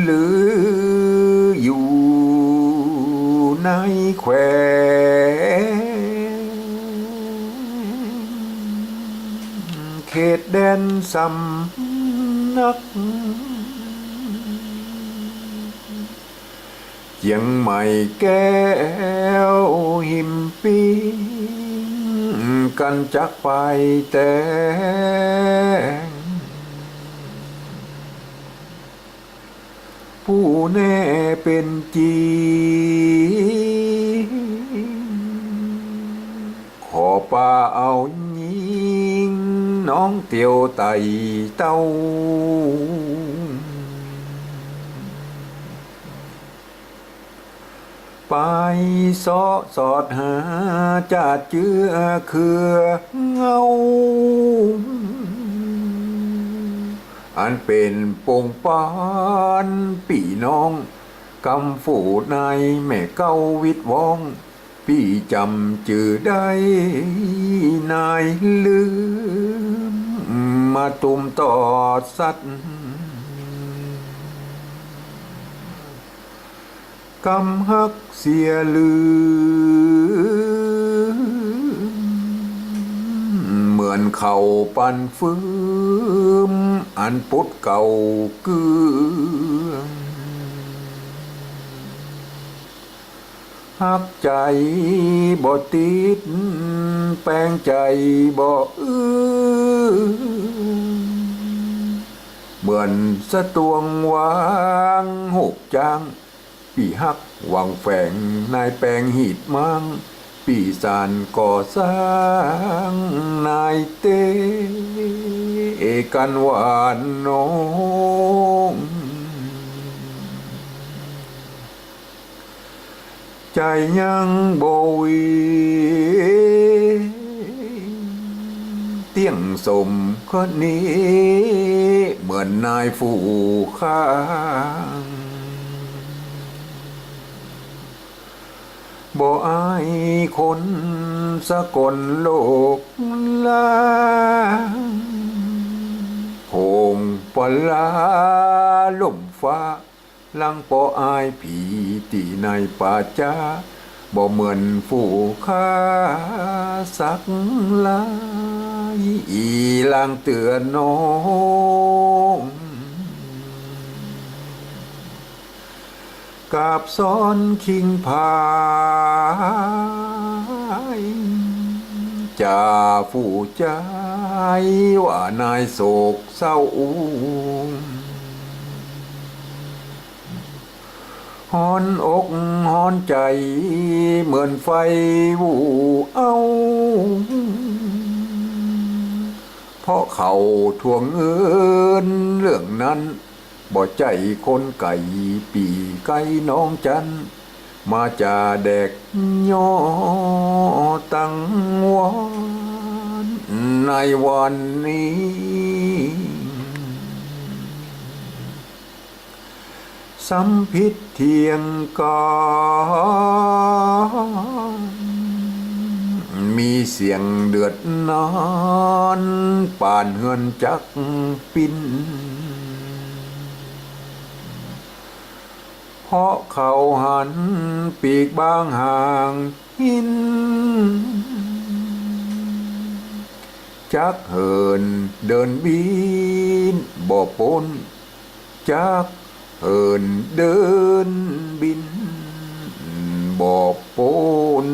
หรืออยู่ในแขวงเขตแดนสำนักเชียงใหม่แก้วหิมปีกันจักไปแต่ผู้แน่เป็นจริงขอป่าเอายิงน้องเตียวไตเต้าไปสอดหาจะเจือคือเงาอันเป็นปงปานพี่น้องกำฝูนายแม่เก้าวิทย์วองพี่จำจื่อได้นายลืมมาตุมต่อสัตว์กำฮักเสียลืมเหมือนเขาปันฟืมอันปุดเก่าเกืองฮักใจบ่ติดแปลงใจบ่เหมือนสะตวงวางหุกจางปีฮักหวังแฝงนายแปลงหีดมังปีสานก่อสร้างนายเตกันหวานน้องใจยังโบยเตี้ยงสมคนนี้เหมือนนายผู้ข้างบ่อายคนสกลโลกลาโหงปลาล่มฟ้าลังป่ออายผีตีในป่าจ้าบ่เหมือนฝูข้าสักลายอีลางเตือนน้องกาบซ้อนคิงพายจ่าผู้ใจว่านายโศกเศร้าฮอนอกฮอนใจเหมือนไฟวูเอาเพราะเขาทวงเงินเรื่องนั้นบ่ใจคนไก่ปีไก่น้องจันมาจ่าแดกย่อตั้งวันในวันนี้สัมพิษเทียงก่อนมีเสียงเดือดนอนป่านเฮือนจักปินเพราะเขาหันปีกบางห่างหินจักเหินเดินบินบ่ปนจักเหินเดินบินบ่ปน